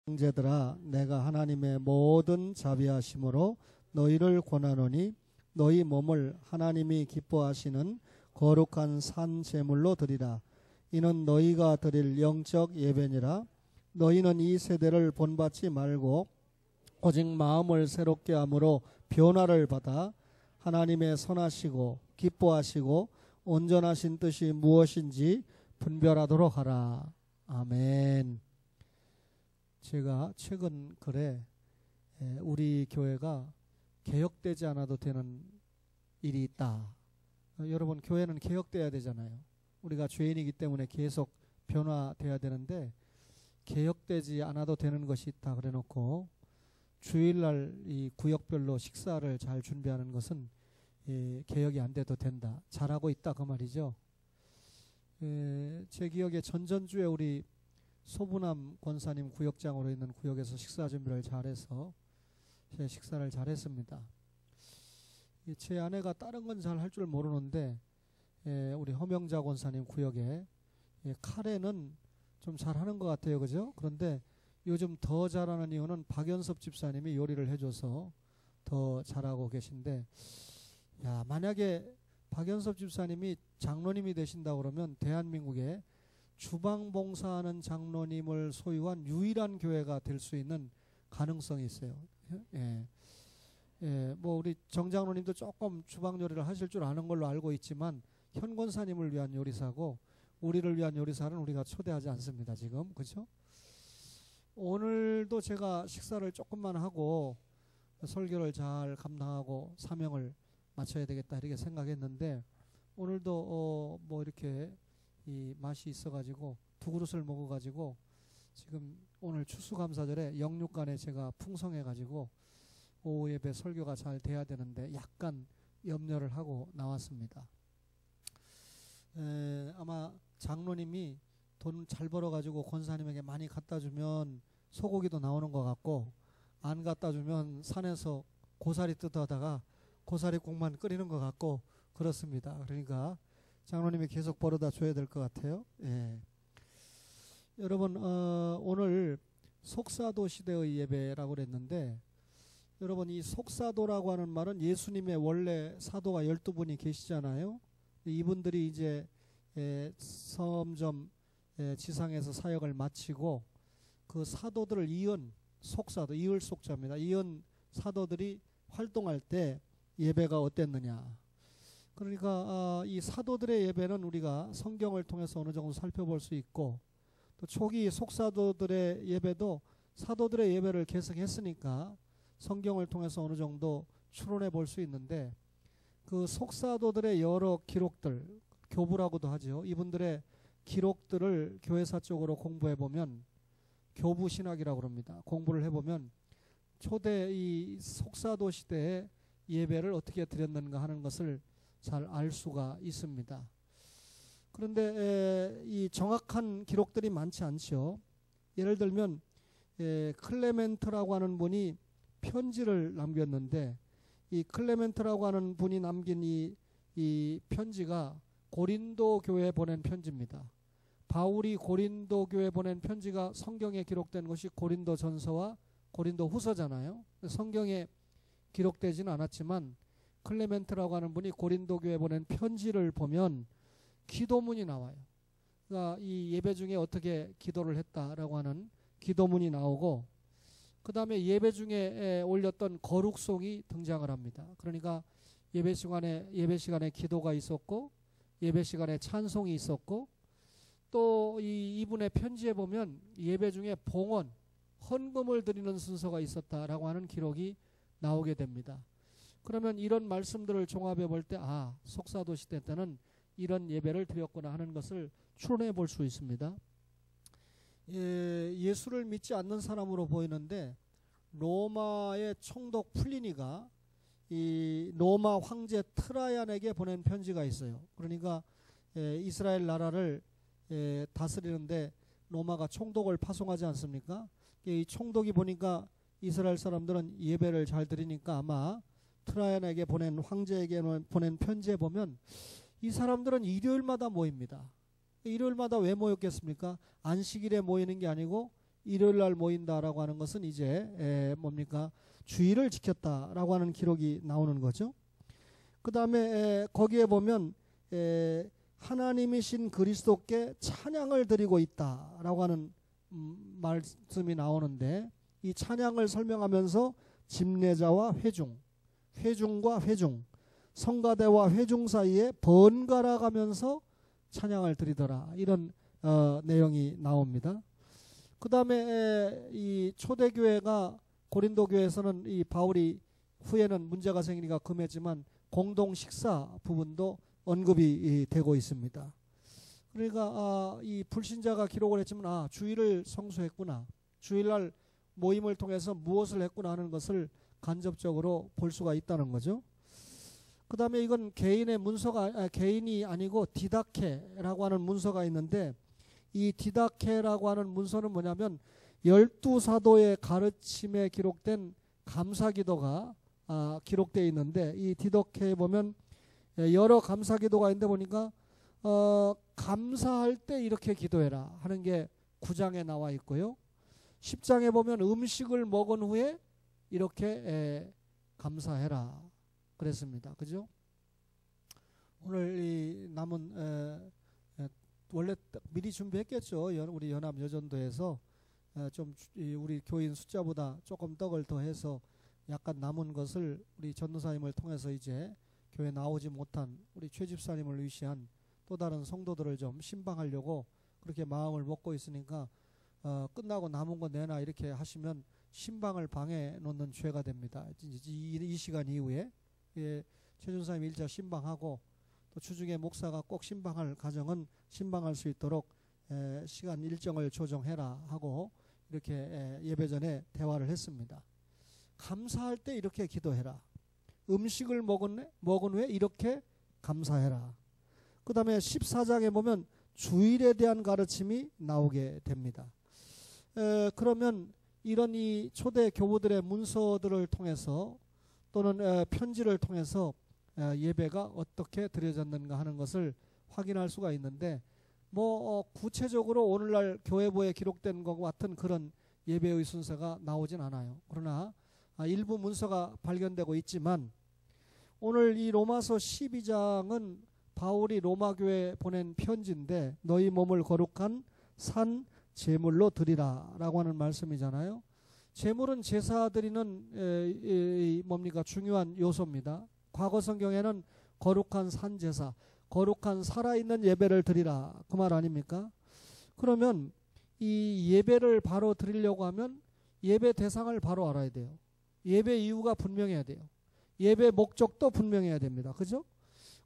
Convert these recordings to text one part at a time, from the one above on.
형제들아, 내가 하나님의 모든 자비하심으로 너희를 권하노니 너희 몸을 하나님이 기뻐하시는 거룩한 산 제물로 드리라. 이는 너희가 드릴 영적 예배니라. 너희는 이 세대를 본받지 말고 오직 마음을 새롭게 함으로 변화를 받아 하나님의 선하시고 기뻐하시고 온전하신 뜻이 무엇인지 분별하도록 하라. 아멘. 제가 최근 글에 우리 교회가 개혁되지 않아도 되는 일이 있다. 여러분, 교회는 개혁돼야 되잖아요. 우리가 죄인이기 때문에 계속 변화돼야 되는데 개혁되지 않아도 되는 것이 있다 그래놓고 주일날 이 구역별로 식사를 잘 준비하는 것은 개혁이 안 돼도 된다. 잘하고 있다 그 말이죠. 제 기억에 전전주에 우리 소부남 권사님 구역장으로 있는 구역에서 식사 준비를 잘해서 제 식사를 잘했습니다. 제 아내가 다른 건 잘 할 줄 모르는데 우리 허명자 권사님 구역에 카레는 좀 잘하는 것 같아요, 그죠? 그런데 요즘 더 잘하는 이유는 박연섭 집사님이 요리를 해줘서 더 잘하고 계신데, 야, 만약에 박연섭 집사님이 장로님이 되신다고 그러면 대한민국에 주방 봉사하는 장로님을 소유한 유일한 교회가 될 수 있는 가능성이 있어요. 뭐 우리 정장로님도 조금 주방 요리를 하실 줄 아는 걸로 알고 있지만 현 권사님을 위한 요리사고 우리를 위한 요리사는 우리가 초대하지 않습니다, 지금. 그렇죠? 오늘도 제가 식사를 조금만 하고 설교를 잘 감당하고 사명을 마쳐야 되겠다 이렇게 생각했는데, 오늘도 뭐 이렇게 이 맛이 있어가지고 두 그릇을 먹어가지고 지금 오늘 추수감사절에 영육간에 제가 풍성해가지고 오후 예배 설교가 잘 돼야 되는데 약간 염려를 하고 나왔습니다. 아마 장로님이 돈 잘 벌어가지고 권사님에게 많이 갖다 주면 소고기도 나오는 것 같고, 안 갖다 주면 산에서 고사리 뜯어다가 고사리국만 끓이는 것 같고 그렇습니다. 그러니까 장로님이 계속 벌어다 줘야 될 것 같아요. 여러분, 오늘 속사도 시대의 예배라고 그랬는데, 여러분, 이 속사도라고 하는 말은 예수님의 원래 사도가 12분이 계시잖아요. 이분들이 이제 점점 지상에서 사역을 마치고 그 사도들을 이은 속사도, 이을 속자입니다. 이은 사도들이 활동할 때 예배가 어땠느냐. 그러니까 이 사도들의 예배는 우리가 성경을 통해서 어느 정도 살펴볼 수 있고, 또 초기 속사도들의 예배도 사도들의 예배를 계승했으니까 성경을 통해서 어느 정도 추론해 볼 수 있는데, 그 속사도들의 여러 기록들, 교부라고도 하죠. 이분들의 기록들을 교회사 쪽으로 공부해 보면 교부신학이라고 합니다. 공부를 해보면 초대 이 속사도 시대의 예배를 어떻게 드렸는가 하는 것을 잘 알 수가 있습니다. 그런데 이 정확한 기록들이 많지 않죠. 예를 들면 클레멘트라고 하는 분이 편지를 남겼는데, 이 클레멘트라고 하는 분이 남긴 이 편지가 고린도 교회에 보낸 편지입니다. 바울이 고린도 교회에 보낸 편지가 성경에 기록된 것이 고린도 전서와 고린도 후서잖아요. 성경에 기록되지는 않았지만 클레멘트라고 하는 분이 고린도 교회에 보낸 편지를 보면 기도문이 나와요. 그러니까 이 예배 중에 어떻게 기도를 했다라고 하는 기도문이 나오고, 그 다음에 예배 중에 올렸던 거룩송이 등장을 합니다. 그러니까 예배 시간에 기도가 있었고, 예배 시간에 찬송이 있었고, 또 이분의 편지에 보면 예배 중에 봉헌, 헌금을 드리는 순서가 있었다라고 하는 기록이 나오게 됩니다. 그러면 이런 말씀들을 종합해 볼 때, 속사도 시대 때는 이런 예배를 드렸구나 하는 것을 추론해 볼 수 있습니다. 예수를 믿지 않는 사람으로 보이는데, 로마의 총독 플리니가 이 로마 황제 트라얀에게 보낸 편지가 있어요. 그러니까 이스라엘 나라를 다스리는데 로마가 총독을 파송하지 않습니까? 이 총독이 보니까 이스라엘 사람들은 예배를 잘 드리니까 아마 트라얀에게 보낸, 황제에게 보낸 편지에 보면 이 사람들은 일요일마다 모입니다. 일요일마다 왜 모였겠습니까? 안식일에 모이는 게 아니고 일요일 날 모인다라고 하는 것은 이제 뭡니까? 주일을 지켰다라고 하는 기록이 나오는 거죠. 그 다음에 거기에 보면 하나님이신 그리스도께 찬양을 드리고 있다라고 하는 말씀이 나오는데, 이 찬양을 설명하면서 집례자와 회중, 회중과 회중, 성가대와 회중 사이에 번갈아 가면서 찬양을 드리더라, 이런 내용이 나옵니다. 그 다음에 이 초대교회가 고린도 교회에서는 이 바울이 후에는 문제가 생기니까 금했지만 공동 식사 부분도 언급이 되고 있습니다. 그러니까 이 불신자가 기록을 했지만 주일을 성수했구나, 주일날 모임을 통해서 무엇을 했구나 하는 것을 간접적으로 볼 수가 있다는 거죠. 그 다음에 이건 개인의 문서가 개인이 아니고 디다케라고 하는 문서가 있는데, 이 디다케라고 하는 문서는 뭐냐면 12사도의 가르침에 기록된 감사기도가 기록되어 있는데, 이 디다케에 보면 여러 감사기도가 있는데 보니까 감사할 때 이렇게 기도해라 하는 게 9장에 나와 있고요. 10장에 보면 음식을 먹은 후에 이렇게 감사해라 그랬습니다. 그죠? 오늘 이 남은 원래 미리 준비했겠죠. 우리 연합 여전도에서 좀 우리 교인 숫자보다 조금 떡을 더해서 약간 남은 것을 우리 전도사님을 통해서 이제 교회 나오지 못한 우리 최 집사님을 위시한 또 다른 성도들을 좀 신방하려고 그렇게 마음을 먹고 있으니까 끝나고 남은 거 내놔 이렇게 하시면 신방을 방해 놓는 죄가 됩니다. 이 시간 이후에 최 전사님 일자 신방하고 또 주중에 목사가 꼭 신방할 가정은 신방할 수 있도록 시간 일정을 조정해라 하고 이렇게 예배 전에 대화를 했습니다. 감사할 때 이렇게 기도해라. 음식을 먹은 후에 이렇게 감사해라. 그 다음에 14장에 보면 주일에 대한 가르침이 나오게 됩니다. 그러면 이런 이 초대 교부들의 문서들을 통해서 또는 편지를 통해서 예배가 어떻게 드려졌는가 하는 것을 확인할 수가 있는데, 구체적으로 오늘날 교회부에 기록된 것과 같은 그런 예배의 순서가 나오진 않아요. 그러나 일부 문서가 발견되고 있지만, 오늘 이 로마서 12장은 바울이 로마 교회에 보낸 편지인데, 너희 몸을 거룩한 산 제물로 드리라 라고 하는 말씀이잖아요. 제물은 제사 드리는 뭡니까? 중요한 요소입니다. 과거 성경에는 거룩한 산 제사, 거룩한 살아있는 예배를 드리라 그 말 아닙니까? 그러면 이 예배를 바로 드리려고 하면 예배 대상을 바로 알아야 돼요. 예배 이유가 분명해야 돼요. 예배 목적도 분명해야 됩니다. 그죠?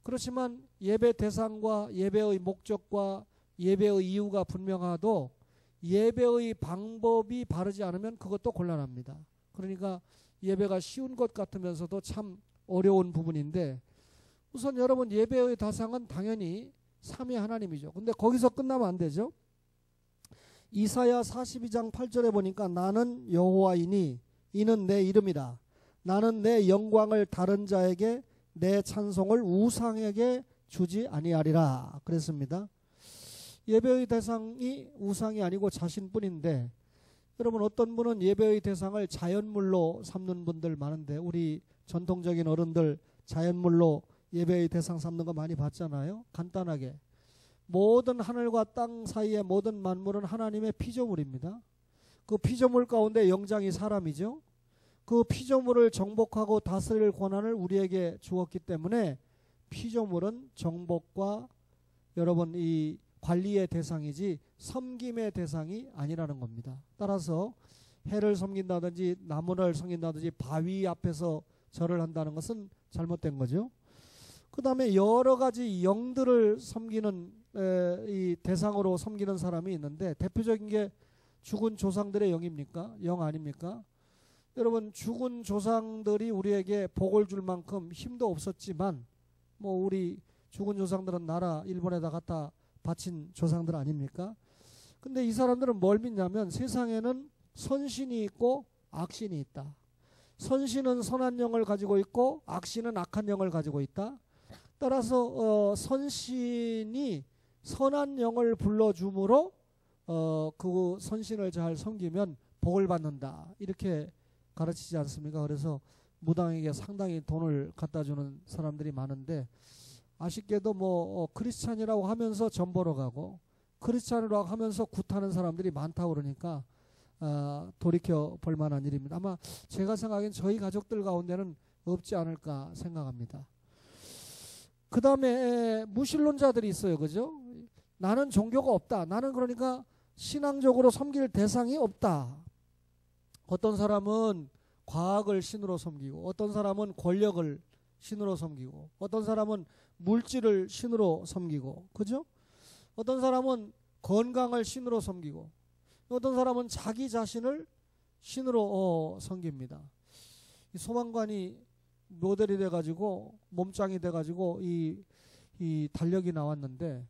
그렇지만 예배 대상과 예배의 목적과 예배의 이유가 분명하도 예배의 방법이 바르지 않으면 그것도 곤란합니다. 그러니까 예배가 쉬운 것 같으면서도 참 어려운 부분인데, 우선 여러분 예배의 대상은 당연히 삼위 하나님이죠. 근데 거기서 끝나면 안 되죠. 이사야 42장 8절에 보니까 나는 여호와이니 이는 내 이름이다. 나는 내 영광을 다른 자에게 내 찬송을 우상에게 주지 아니하리라 그랬습니다. 예배의 대상이 우상이 아니고 자신뿐인데, 여러분 어떤 분은 예배의 대상을 자연물로 삼는 분들 많은데, 우리 전통적인 어른들 자연물로 예배의 대상 삼는 거 많이 봤잖아요. 간단하게 모든 하늘과 땅 사이의 모든 만물은 하나님의 피조물입니다. 그 피조물 가운데 영장이 사람이죠. 그 피조물을 정복하고 다스릴 권한을 우리에게 주었기 때문에 피조물은 정복과 여러분 이 관리의 대상이지 섬김의 대상이 아니라는 겁니다. 따라서 해를 섬긴다든지 나무를 섬긴다든지 바위 앞에서 절을 한다는 것은 잘못된 거죠. 그 다음에 여러 가지 영들을 섬기는 이 대상으로 섬기는 사람이 있는데, 대표적인 게 죽은 조상들의 영입니까? 영 아닙니까? 여러분 죽은 조상들이 우리에게 복을 줄 만큼 힘도 없었지만 우리 죽은 조상들은 나라 일본에다 갖다 바친 조상들 아닙니까? 근데 이 사람들은 뭘 믿냐면 세상에는 선신이 있고 악신이 있다. 선신은 선한 영을 가지고 있고 악신은 악한 영을 가지고 있다. 따라서 선신이 선한 영을 불러주므로 그 선신을 잘 섬기면 복을 받는다 이렇게 가르치지 않습니까? 그래서 무당에게 상당히 돈을 갖다 주는 사람들이 많은데 아쉽게도 뭐 크리스찬이라고 하면서 점 보러 가고 크리스찬이라고 하면서 굿하는 사람들이 많다고 그러니까 돌이켜 볼 만한 일입니다. 아마 제가 생각엔 저희 가족들 가운데는 없지 않을까 생각합니다. 그 다음에 무신론자들이 있어요. 그죠? 나는 종교가 없다. 나는 그러니까 신앙적으로 섬길 대상이 없다. 어떤 사람은 과학을 신으로 섬기고 어떤 사람은 권력을 신으로 섬기고 어떤 사람은 물질을 신으로 섬기고 그죠? 어떤 사람은 건강을 신으로 섬기고 어떤 사람은 자기 자신을 신으로 섬깁니다. 이 소방관이 모델이 돼가지고 몸짱이 돼가지고 이 달력이 나왔는데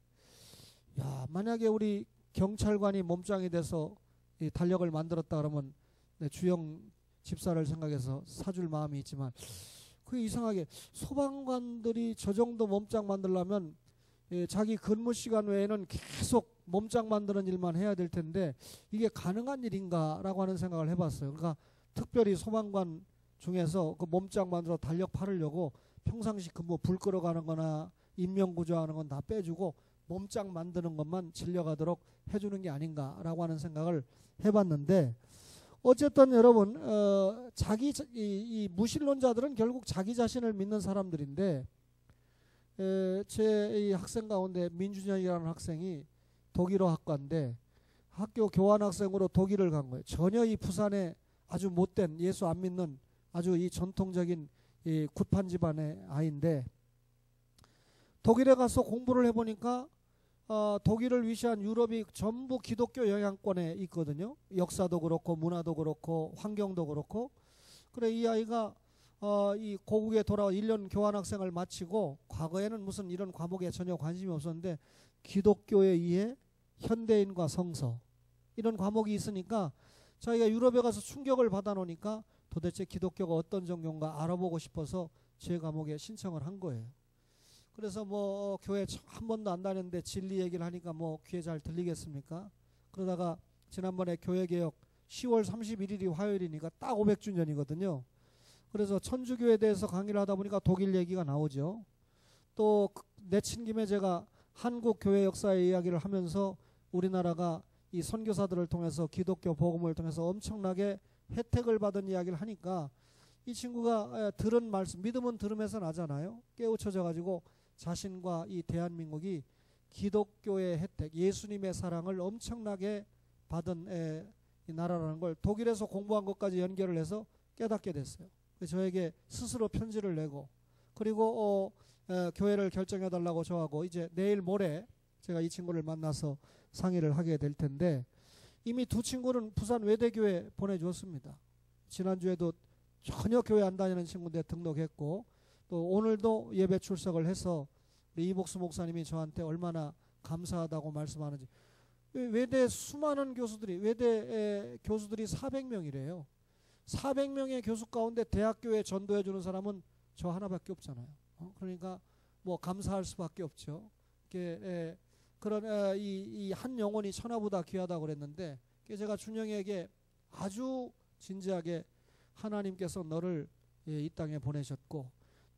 야 만약에 우리 경찰관이 몸짱이 돼서 이 달력을 만들었다 그러면 주영 집사를 생각해서 사줄 마음이 있지만 그게 이상하게 소방관들이 저 정도 몸짱 만들려면 자기 근무 시간 외에는 계속 몸짱 만드는 일만 해야 될 텐데 이게 가능한 일인가라고 하는 생각을 해봤어요. 그러니까 특별히 소방관 중에서 그 몸짱 만들어 달력 팔으려고 평상시 근무 불 끌어가는 거나 인명구조하는 건 다 빼주고 몸짱 만드는 것만 진료가도록 해주는 게 아닌가라고 하는 생각을 해봤는데 어쨌든 여러분 이 무신론자들은 결국 자기 자신을 믿는 사람들인데 제 이 학생 가운데 민준현이라는 학생이 독일어 학과인데 학교 교환학생으로 독일을 간 거예요. 전혀 이 부산에 아주 못된 예수 안 믿는 아주 이 전통적인 이 굿판 집안의 아이인데 독일에 가서 공부를 해보니까 독일을 위시한 유럽이 전부 기독교 영향권에 있거든요. 역사도 그렇고 문화도 그렇고 환경도 그렇고 그래 이 아이가 이 고국에 돌아와 1년 교환학생을 마치고 과거에는 무슨 이런 과목에 전혀 관심이 없었는데 기독교의 이해, 현대인과 성서 이런 과목이 있으니까 자기가 유럽에 가서 충격을 받아 놓으니까 도대체 기독교가 어떤 종교인가 알아보고 싶어서 제 과목에 신청을 한 거예요. 그래서 뭐 교회 한 번도 안 다녔는데 진리 얘기를 하니까 뭐 귀에 잘 들리겠습니까? 그러다가 지난번에 교회개혁 10월 31일이 화요일이니까 딱 500주년이거든요. 그래서 천주교에 대해서 강의를 하다 보니까 독일 얘기가 나오죠. 또 내친 김에 제가 한국 교회 역사의 이야기를 하면서 우리나라가 이 선교사들을 통해서 기독교 복음을 통해서 엄청나게 혜택을 받은 이야기를 하니까 이 친구가 들은 말씀, 믿음은 들음에서 나잖아요. 깨우쳐져 가지고 자신과 이 대한민국이 기독교의 혜택, 예수님의 사랑을 엄청나게 받은 이 나라라는 걸 독일에서 공부한 것까지 연결을 해서 깨닫게 됐어요. 그래서 저에게 스스로 편지를 내고 그리고 교회를 결정해 달라고 저하고 이제 내일 모레 제가 이 친구를 만나서 상의를 하게 될 텐데 이미 두 친구는 부산 외대교회 보내주었습니다. 지난주에도 전혀 교회 안 다니는 친구인데 등록했고 또 오늘도 예배 출석을 해서 우리 이복수 목사님이 저한테 얼마나 감사하다고 말씀하는지 외대 수많은 교수들이 외대 교수들이 400명이래요. 400명의 교수 가운데 대학교에 전도해 주는 사람은 저 하나밖에 없잖아요. 그러니까 뭐 감사할 수밖에 없죠. 그런 이 한 영혼이 천하보다 귀하다고 그랬는데 제가 준영이에게 아주 진지하게 하나님께서 너를 이 땅에 보내셨고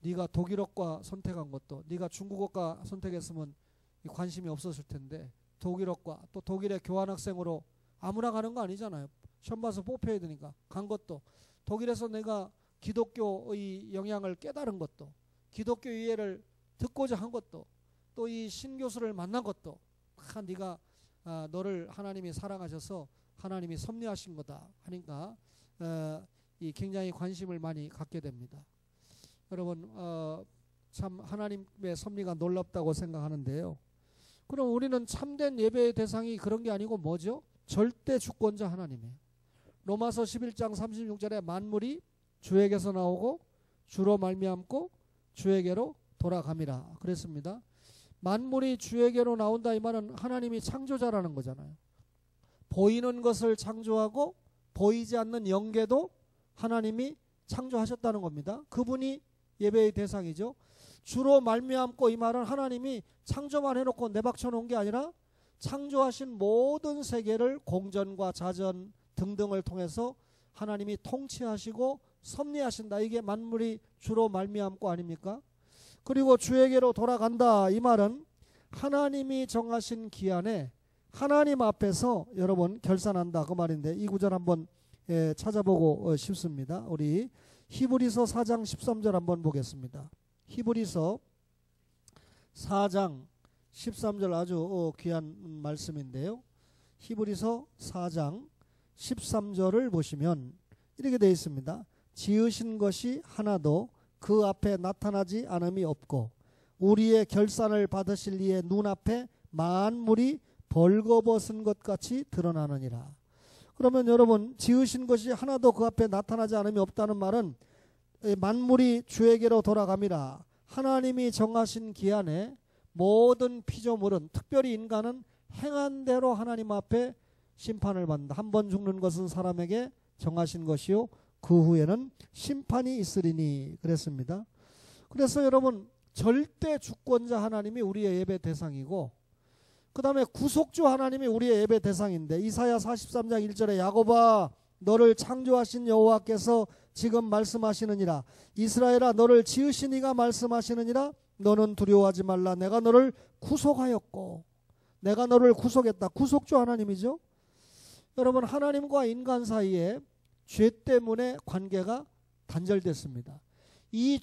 네가 독일어과 선택한 것도 네가 중국어과 선택했으면 관심이 없었을 텐데 독일어과 또 독일의 교환학생으로 아무나 가는 거 아니잖아요. 시험 봐서 뽑혀야 되니까 간 것도 독일에서 내가 기독교의 영향을 깨달은 것도 기독교 이해를 듣고자 한 것도 또 이 신교수를 만난 것도 다 네가 너를 하나님이 사랑하셔서 하나님이 섭리하신 거다 하니까 이 굉장히 관심을 많이 갖게 됩니다. 여러분 참 하나님의 섭리가 놀랍다고 생각하는데요. 그럼 우리는 참된 예배의 대상이 그런 게 아니고 뭐죠? 절대 주권자 하나님이에요. 로마서 11장 36절에 만물이 주에게서 나오고 주로 말미암고 주에게로 돌아갑니다. 그랬습니다. 만물이 주에게로 나온다 이 말은 하나님이 창조자라는 거잖아요. 보이는 것을 창조하고 보이지 않는 영계도 하나님이 창조하셨다는 겁니다. 그분이 예배의 대상이죠. 주로 말미암고 이 말은 하나님이 창조만 해놓고 내박쳐 놓은 게 아니라 창조하신 모든 세계를 공전과 자전 등등을 통해서 하나님이 통치하시고 섭리하신다. 이게 만물이 주로 말미암고 아닙니까? 그리고 주에게로 돌아간다. 이 말은 하나님이 정하신 기한에 하나님 앞에서 여러분 결산한다. 그 말인데 이 구절 한번 찾아보고 싶습니다. 우리 히브리서 4장 13절 한번 보겠습니다. 히브리서 4장 13절 아주 귀한 말씀인데요. 히브리서 4장 13절을 보시면 이렇게 되어 있습니다. 지으신 것이 하나도 그 앞에 나타나지 않음이 없고 우리의 결산을 받으실 이의 눈앞에 만물이 벌거벗은 것 같이 드러나느니라. 그러면 여러분 지으신 것이 하나도 그 앞에 나타나지 않음이 없다는 말은 만물이 주에게로 돌아갑니다. 하나님이 정하신 기한에 모든 피조물은 특별히 인간은 행한 대로 하나님 앞에 심판을 받는다. 한 번 죽는 것은 사람에게 정하신 것이요 그 후에는 심판이 있으리니 그랬습니다. 그래서 여러분 절대 주권자 하나님이 우리의 예배 대상이고 그 다음에 구속주 하나님이 우리의 예배 대상인데 이사야 43장 1절에 야곱아 너를 창조하신 여호와께서 지금 말씀하시느니라. 이스라엘아 너를 지으신 이가 말씀하시느니라. 너는 두려워하지 말라. 내가 너를 구속하였고 내가 너를 구속했다. 구속주 하나님이죠. 여러분 하나님과 인간 사이에 죄 때문에 관계가 단절됐습니다. 이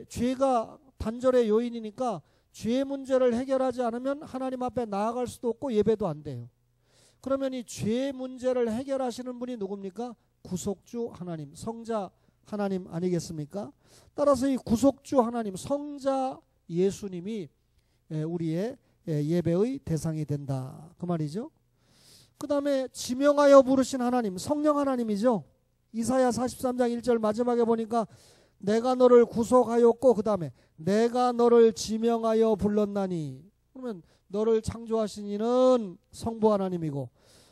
죄가 단절의 요인이니까 죄 문제를 해결하지 않으면 하나님 앞에 나아갈 수도 없고 예배도 안 돼요. 그러면 이 죄 문제를 해결하시는 분이 누굽니까? 구속주 하나님, 성자 하나님 아니겠습니까? 따라서 이 구속주 하나님, 성자 예수님이 우리의 예배의 대상이 된다. 그 말이죠. 그 다음에 지명하여 부르신 하나님, 성령 하나님이죠. 이사야 43장 1절 마지막에 보니까 내가 너를 구속하였고 그 다음에 내가 너를 지명하여 불렀나니. 그러면 너를 창조하신 이는 성부 하나님이고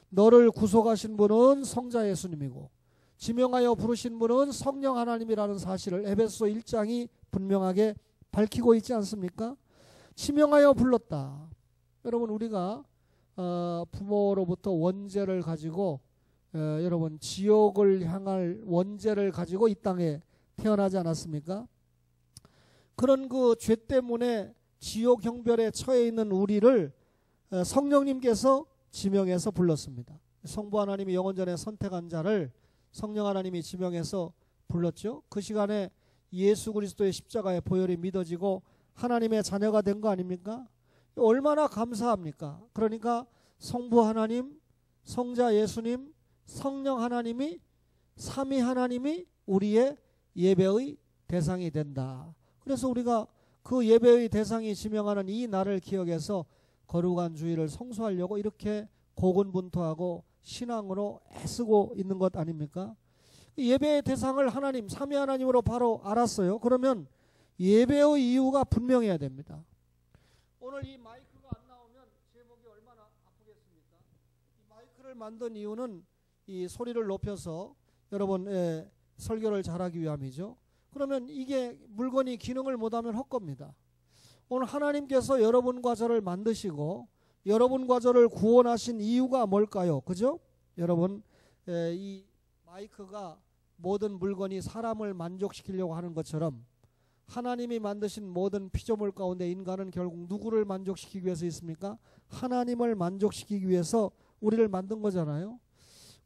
너를 구속하신 분은 성자 예수님이고 지명하여 부르신 분은 성령 하나님이라는 사실을 에베소 1장이 분명하게 밝히고 있지 않습니까? 지명하여 불렀다. 여러분 우리가 부모로부터 원죄를 가지고 여러분 지옥을 향할 원죄를 가지고 이 땅에 태어나지 않았습니까? 그런 그 죄 때문에 지옥 형벌에 처해 있는 우리를 성령님께서 지명해서 불렀습니다. 성부 하나님이 영원전에 선택한 자를 성령 하나님이 지명해서 불렀죠. 그 시간에 예수 그리스도의 십자가의 보혈이 믿어지고 하나님의 자녀가 된 거 아닙니까? 얼마나 감사합니까? 그러니까 성부 하나님, 성자 예수님, 성령 하나님이 삼위 하나님이 우리의 예배의 대상이 된다. 그래서 우리가 그 예배의 대상이 지명하는 이 날을 기억해서 거룩한 주일을 성수하려고 이렇게 고군분투하고 신앙으로 애쓰고 있는 것 아닙니까? 예배의 대상을 하나님, 삼위 하나님으로 바로 알았어요. 그러면 예배의 이유가 분명해야 됩니다. 오늘 이 마이크가 안 나오면 제목이 얼마나 아프겠습니까? 이 마이크를 만든 이유는 이 소리를 높여서 여러분 설교를 잘하기 위함이죠. 그러면 이게 물건이 기능을 못하면 헛겁니다. 오늘 하나님께서 여러분과 저를 만드시고 여러분과 저를 구원하신 이유가 뭘까요? 그죠? 여러분 이 마이크가 모든 물건이 사람을 만족시키려고 하는 것처럼 하나님이 만드신 모든 피조물 가운데 인간은 결국 누구를 만족시키기 위해서 있습니까? 하나님을 만족시키기 위해서 우리를 만든 거잖아요.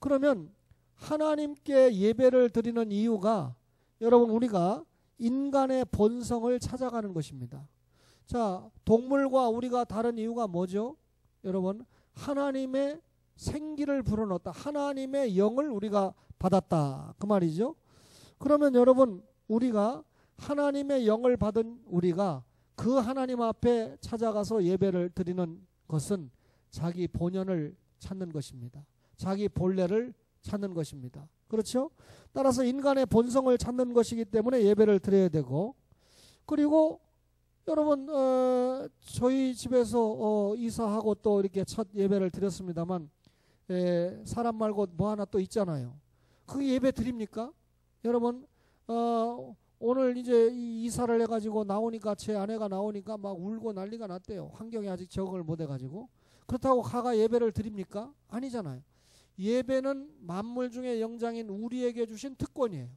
그러면 하나님께 예배를 드리는 이유가 여러분 우리가 인간의 본성을 찾아가는 것입니다. 자, 동물과 우리가 다른 이유가 뭐죠? 여러분 하나님의 생기를 불어넣었다. 하나님의 영을 우리가 받았다. 그 말이죠. 그러면 여러분 우리가 하나님의 영을 받은 우리가 그 하나님 앞에 찾아가서 예배를 드리는 것은 자기 본연을 찾는 것입니다. 자기 본래를 찾는 것입니다. 그렇죠? 따라서 인간의 본성을 찾는 것이기 때문에 예배를 드려야 되고, 그리고 여러분 저희 집에서 이사하고 또 이렇게 첫 예배를 드렸습니다만 사람 말고 뭐 하나 또 있잖아요. 그 예배 드립니까? 여러분 오늘 이제 이사를 해가지고 나오니까 제 아내가 나오니까 막 울고 난리가 났대요. 환경이 아직 적응을 못 해가지고. 그렇다고 가가 예배를 드립니까? 아니잖아요. 예배는 만물 중에 영장인 우리에게 주신 특권이에요.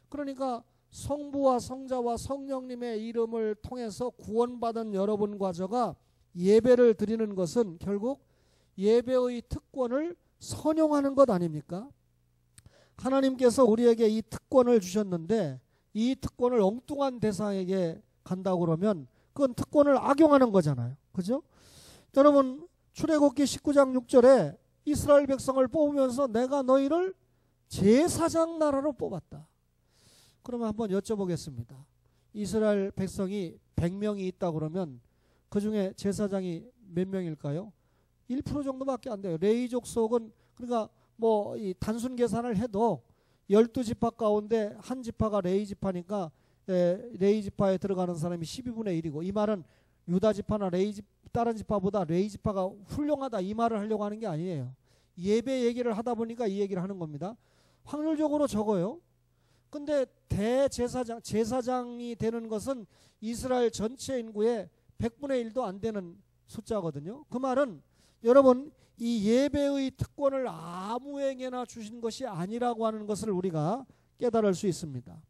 그러니까 성부와 성자와 성령님의 이름을 통해서 구원받은 여러분과 저가 예배를 드리는 것은 결국 예배의 특권을 선용하는 것 아닙니까? 하나님께서 우리에게 이 특권을 주셨는데 이 특권을 엉뚱한 대상에게 간다고 그러면 그건 특권을 악용하는 거잖아요. 그죠? 여러분 출애굽기 19장 6절에 이스라엘 백성을 뽑으면서 내가 너희를 제사장 나라로 뽑았다. 그러면 한번 여쭤보겠습니다. 이스라엘 백성이 100명이 있다 그러면 그 중에 제사장이 몇 명일까요? 1% 정도밖에 안 돼요. 레위 족속은 그러니까 뭐 이 단순 계산을 해도 12지파 가운데 한 지파가 레위 지파니까 레위 지파에 들어가는 사람이 12분의 1이고 이 말은 유다 지파나 다른 지파보다 레위 지파가 훌륭하다 이 말을 하려고 하는 게 아니에요. 예배 얘기를 하다 보니까 이 얘기를 하는 겁니다. 확률적으로 적어요. 근데 제사장이 되는 것은 이스라엘 전체 인구의 100분의 1도 안 되는 숫자거든요. 그 말은 여러분 이 예배의 특권을 아무에게나 주신 것이 아니라고 하는 것을 우리가 깨달을 수 있습니다.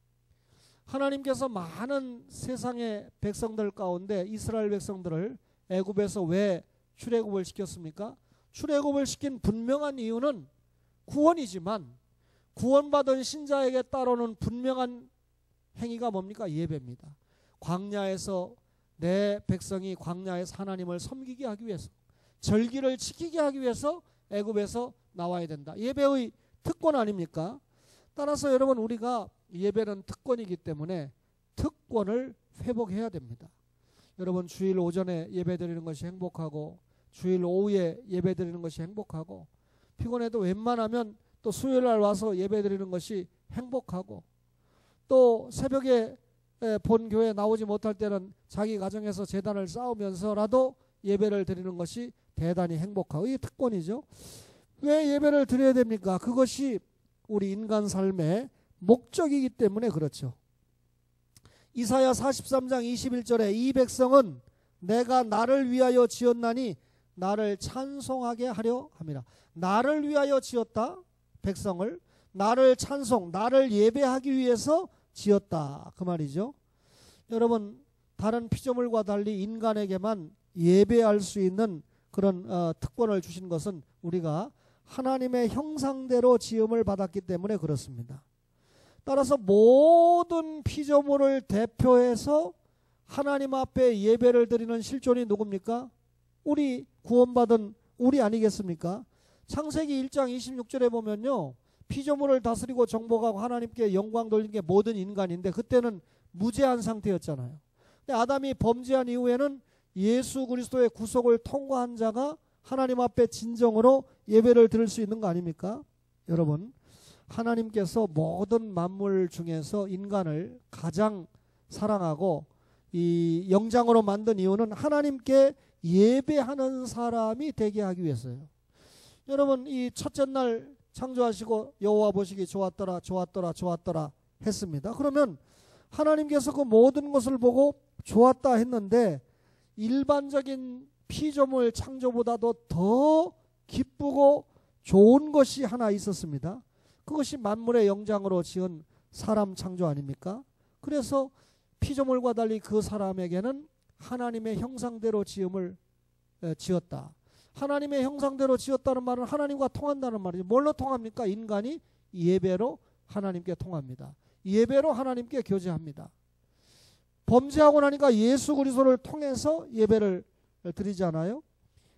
하나님께서 많은 세상의 백성들 가운데 이스라엘 백성들을 애굽에서 왜 출애굽을 시켰습니까? 출애굽을 시킨 분명한 이유는 구원이지만 구원받은 신자에게 따르는 분명한 행위가 뭡니까? 예배입니다. 광야에서 내 백성이 광야에서 하나님을 섬기게 하기 위해서 절기를 지키게 하기 위해서 애굽에서 나와야 된다. 예배의 특권 아닙니까? 따라서 여러분 우리가 예배는 특권이기 때문에 특권을 회복해야 됩니다. 여러분 주일 오전에 예배드리는 것이 행복하고 주일 오후에 예배드리는 것이 행복하고 피곤해도 웬만하면 또 수요일날 와서 예배드리는 것이 행복하고 또 새벽에 본교회 나오지 못할 때는 자기 가정에서 제단을 쌓으면서라도 예배를 드리는 것이 대단히 행복하고 이게 특권이죠. 왜 예배를 드려야 됩니까? 그것이 우리 인간 삶의 목적이기 때문에 그렇죠. 이사야 43장 21절에 이 백성은 내가 나를 위하여 지었나니 나를 찬송하게 하려 함이라. 나를 위하여 지었다. 백성을 나를 찬송 나를 예배하기 위해서 지었다. 그 말이죠. 여러분 다른 피조물과 달리 인간에게만 예배할 수 있는 그런 특권을 주신 것은 우리가 하나님의 형상대로 지음을 받았기 때문에 그렇습니다. 따라서 모든 피조물을 대표해서 하나님 앞에 예배를 드리는 실존이 누굽니까? 우리 구원받은 우리 아니겠습니까? 창세기 1장 26절에 보면요. 피조물을 다스리고 정복하고 하나님께 영광 돌리는 게 모든 인간인데 그때는 무죄한 상태였잖아요. 근데 아담이 범죄한 이후에는 예수 그리스도의 구속을 통과한 자가 하나님 앞에 진정으로 예배를 드릴 수 있는 거 아닙니까? 여러분 하나님께서 모든 만물 중에서 인간을 가장 사랑하고 이 영장으로 만든 이유는 하나님께 예배하는 사람이 되게 하기 위해서요. 여러분 이 첫째 날 창조하시고 여호와 보시기 좋았더라 좋았더라 좋았더라 했습니다. 그러면 하나님께서 그 모든 것을 보고 좋았다 했는데 일반적인 피조물 창조보다도 더 기쁘고 좋은 것이 하나 있었습니다. 그것이 만물의 영장으로 지은 사람 창조 아닙니까? 그래서 피조물과 달리 그 사람에게는 하나님의 형상대로 지음을 지었다. 하나님의 형상대로 지었다는 말은 하나님과 통한다는 말이죠. 뭘로 통합니까? 인간이 예배로 하나님께 통합니다. 예배로 하나님께 교제합니다. 범죄하고 나니까 예수 그리스도를 통해서 예배를 드리잖아요.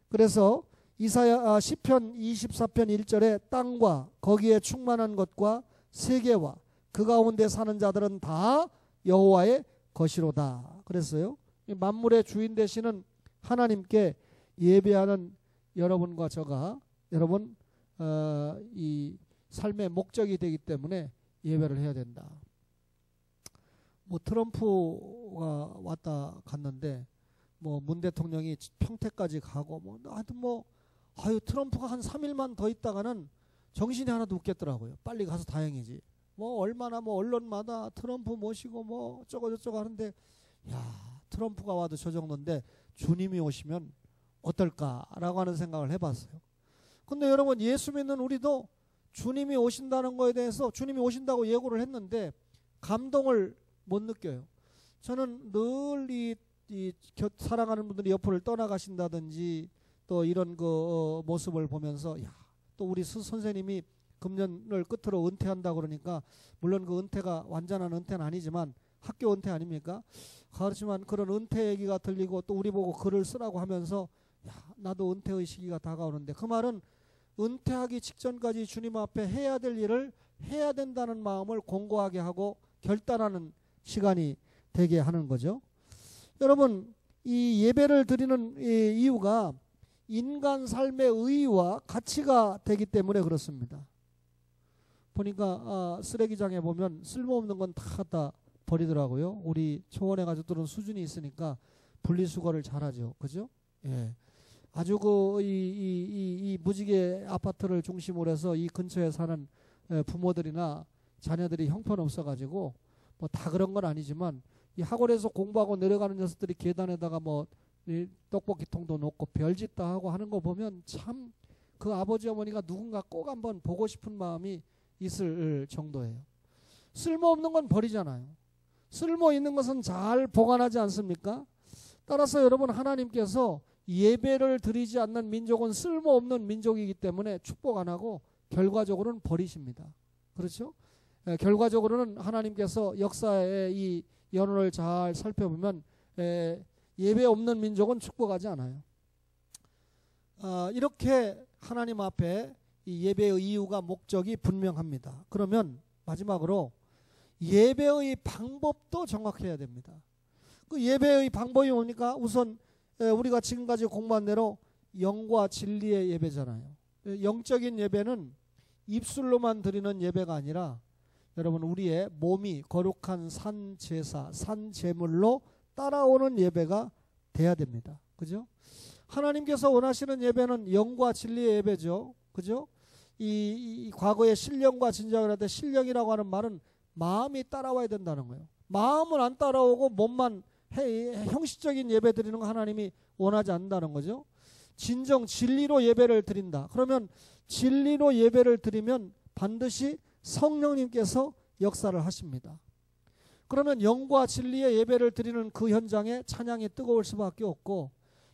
그래서 이사야 시편 24편 1절에 땅과 거기에 충만한 것과 세계와 그 가운데 사는 자들은 다 여호와의 것이로다. 그랬어요. 만물의 주인 되시는 하나님께 예배하는 여러분과 저가 여러분 이 삶의 목적이 되기 때문에 예배를 해야 된다. 뭐 트럼프가 왔다 갔는데 뭐 문 대통령이 평택까지 가고 뭐 하여튼 뭐 트럼프가 한 3일만 더 있다가는 정신이 하나도 없겠더라고요. 빨리 가서 다행이지. 뭐 얼마나 뭐 언론마다 트럼프 모시고 뭐 어쩌고 저쩌고 하는데 야 트럼프가 와도 저 정도인데 주님이 오시면 어떨까라고 하는 생각을 해봤어요. 근데 여러분, 예수 믿는 우리도 주님이 오신다는 거에 대해서 주님이 오신다고 예고를 했는데 감동을 못 느껴요. 저는 늘 사랑하는 분들이 옆을 떠나가신다든지 또 이런 그 모습을 보면서, 야, 또 우리 선생님이 금년을 끝으로 은퇴한다 그러니까, 물론 그 은퇴가 완전한 은퇴는 아니지만 학교 은퇴 아닙니까? 그렇지만 그런 은퇴 얘기가 들리고 또 우리 보고 글을 쓰라고 하면서, 야, 나도 은퇴의 시기가 다가오는데, 그 말은 은퇴하기 직전까지 주님 앞에 해야 될 일을 해야 된다는 마음을 공고하게 하고 결단하는 시간이 되게 하는 거죠. 여러분, 이 예배를 드리는 이유가 인간 삶의 의의와 가치가 되기 때문에 그렇습니다. 보니까 쓰레기장에 보면 쓸모없는 건 다 갖다 버리더라고요. 우리 초원에 가족들은 수준이 있으니까 분리수거를 잘하죠. 그죠? 예. 아주 이 무지개 아파트를 중심으로 해서 이 근처에 사는 부모들이나 자녀들이 형편없어가지고 뭐 다 그런 건 아니지만, 이 학원에서 공부하고 내려가는 녀석들이 계단에다가 뭐 떡볶이통도 놓고 별짓 다 하고 하는 거 보면 참 그 아버지 어머니가 누군가 꼭 한번 보고 싶은 마음이 있을 정도예요. 쓸모없는 건 버리잖아요. 쓸모 있는 것은 잘 보관하지 않습니까? 따라서 여러분, 하나님께서 예배를 드리지 않는 민족은 쓸모없는 민족이기 때문에 축복 안 하고 결과적으로는 버리십니다. 그렇죠? 결과적으로는 하나님께서 역사의 이 연원을 잘 살펴보면 예배 없는 민족은 축복하지 않아요. 이렇게 하나님 앞에 이 예배의 이유가, 목적이 분명합니다. 그러면 마지막으로 예배의 방법도 정확해야 됩니다. 그 예배의 방법이 뭡니까? 우선 우리가 지금까지 공부한 대로 영과 진리의 예배잖아요. 영적인 예배는 입술로만 드리는 예배가 아니라, 여러분, 우리의 몸이 거룩한 산 제사, 산 제물로 따라오는 예배가 돼야 됩니다. 그죠? 하나님께서 원하시는 예배는 영과 진리의 예배죠. 그죠? 이 과거에 신령과 진정을 할 때, 신령이라고 하는 말은 마음이 따라와야 된다는 거예요. 마음은 안 따라오고 몸만 형식적인 예배 드리는 거 하나님이 원하지 않는다는 거죠. 진정 진리로 예배를 드린다. 그러면 진리로 예배를 드리면 반드시 성령님께서 역사를 하십니다. 그러면 영과 진리의 예배를 드리는 그 현장에 찬양이 뜨거울 수밖에 없고,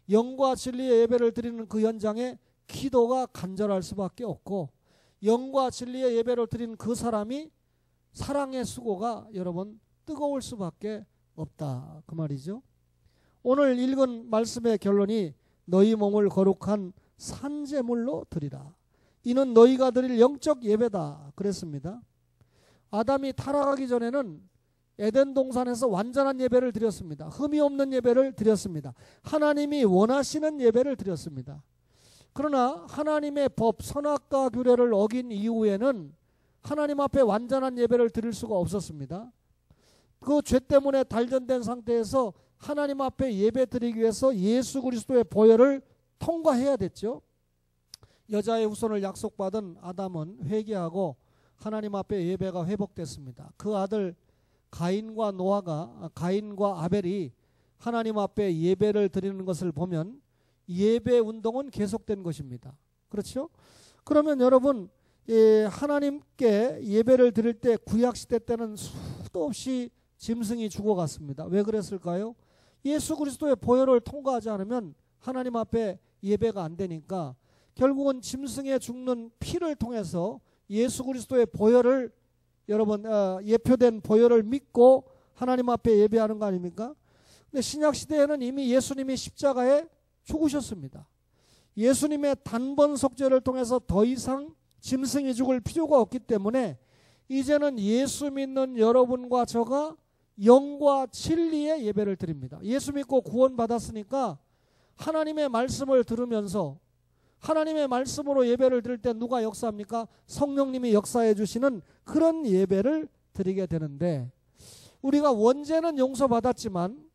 영과 진리의 예배를 드리는 그 현장에 기도가 간절할 수밖에 없고, 영과 진리의 예배를 드리는 그 사람이 사랑의 수고가 여러분 뜨거울 수밖에 없다, 그 말이죠. 오늘 읽은 말씀의 결론이 너희 몸을 거룩한 산제물로 드리라. 이는 너희가 드릴 영적 예배다 그랬습니다. 아담이 타락하기 전에는 에덴 동산에서 완전한 예배를 드렸습니다. 흠이 없는 예배를 드렸습니다. 하나님이 원하시는 예배를 드렸습니다. 그러나 하나님의 법, 선악과 규례를 어긴 이후에는 하나님 앞에 완전한 예배를 드릴 수가 없었습니다. 그 죄 때문에 단련된 상태에서 하나님 앞에 예배 드리기 위해서 예수 그리스도의 보혈을 통과해야 됐죠. 여자의 후손을 약속받은 아담은 회개하고 하나님 앞에 예배가 회복됐습니다. 그 아들 가인과 아벨이 하나님 앞에 예배를 드리는 것을 보면 예배 운동은 계속된 것입니다. 그렇죠? 그러면 여러분, 하나님께 예배를 드릴 때 구약시대 때는 수도 없이 짐승이 죽어갔습니다. 왜 그랬을까요? 예수 그리스도의 보혈을 통과하지 않으면 하나님 앞에 예배가 안 되니까 결국은 짐승의 죽는 피를 통해서 예수 그리스도의 보혈을, 여러분, 예표된 보혈을 믿고 하나님 앞에 예배하는 거 아닙니까? 근데 신약시대에는 이미 예수님이 십자가에 죽으셨습니다. 예수님의 단번 속죄를 통해서 더 이상 짐승이 죽을 필요가 없기 때문에 이제는 예수 믿는 여러분과 저가 영과 진리의 예배를 드립니다. 예수 믿고 구원받았으니까 하나님의 말씀을 들으면서 하나님의 말씀으로 예배를 드릴 때 누가 역사합니까? 성령님이 역사해 주시는 그런 예배를 드리게 되는데, 우리가 원죄는 용서받았지만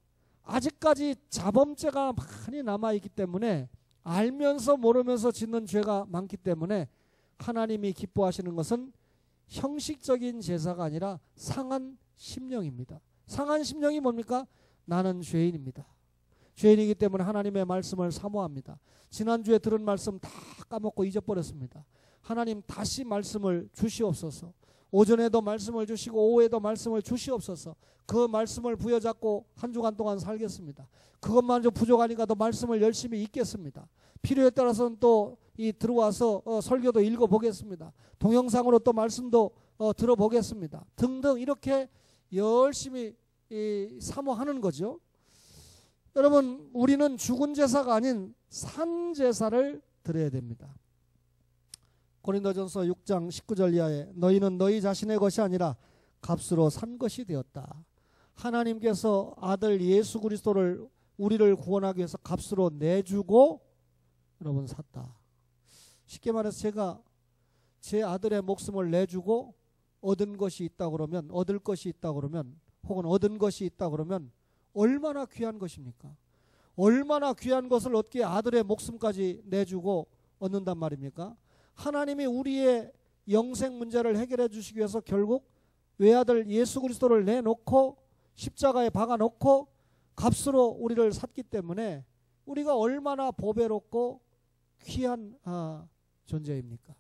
아직까지 자범죄가 많이 남아있기 때문에, 알면서 모르면서 짓는 죄가 많기 때문에 하나님이 기뻐하시는 것은 형식적인 제사가 아니라 상한 심령입니다. 상한 심령이 뭡니까? 나는 죄인입니다. 죄인이기 때문에 하나님의 말씀을 사모합니다. 지난주에 들은 말씀 다 까먹고 잊어버렸습니다. 하나님 다시 말씀을 주시옵소서. 오전에도 말씀을 주시고 오후에도 말씀을 주시옵소서. 그 말씀을 부여잡고 한 주간 동안 살겠습니다. 그것만 좀 부족하니까 더 말씀을 열심히 읽겠습니다. 필요에 따라서는 또 들어와서 설교도 읽어보겠습니다. 동영상으로 또 말씀도 들어보겠습니다. 등등 이렇게 열심히 사모하는 거죠. 여러분, 우리는 죽은 제사가 아닌 산 제사를 드려야 됩니다. 고린도전서 6장 19절 이하에 너희는 너희 자신의 것이 아니라 값으로 산 것이 되었다. 하나님께서 아들 예수 그리스도를 우리를 구원하기 위해서 값으로 내주고 여러분 샀다. 쉽게 말해서 제가 제 아들의 목숨을 내주고 얻은 것이 있다 그러면, 얻을 것이 있다 그러면, 혹은 얻은 것이 있다 그러면 얼마나 귀한 것입니까? 얼마나 귀한 것을 얻기에 아들의 목숨까지 내주고 얻는단 말입니까? 하나님이 우리의 영생 문제를 해결해 주시기 위해서 결국 외아들 예수 그리스도를 내놓고 십자가에 박아놓고 값으로 우리를 샀기 때문에 우리가 얼마나 보배롭고 귀한 존재입니까?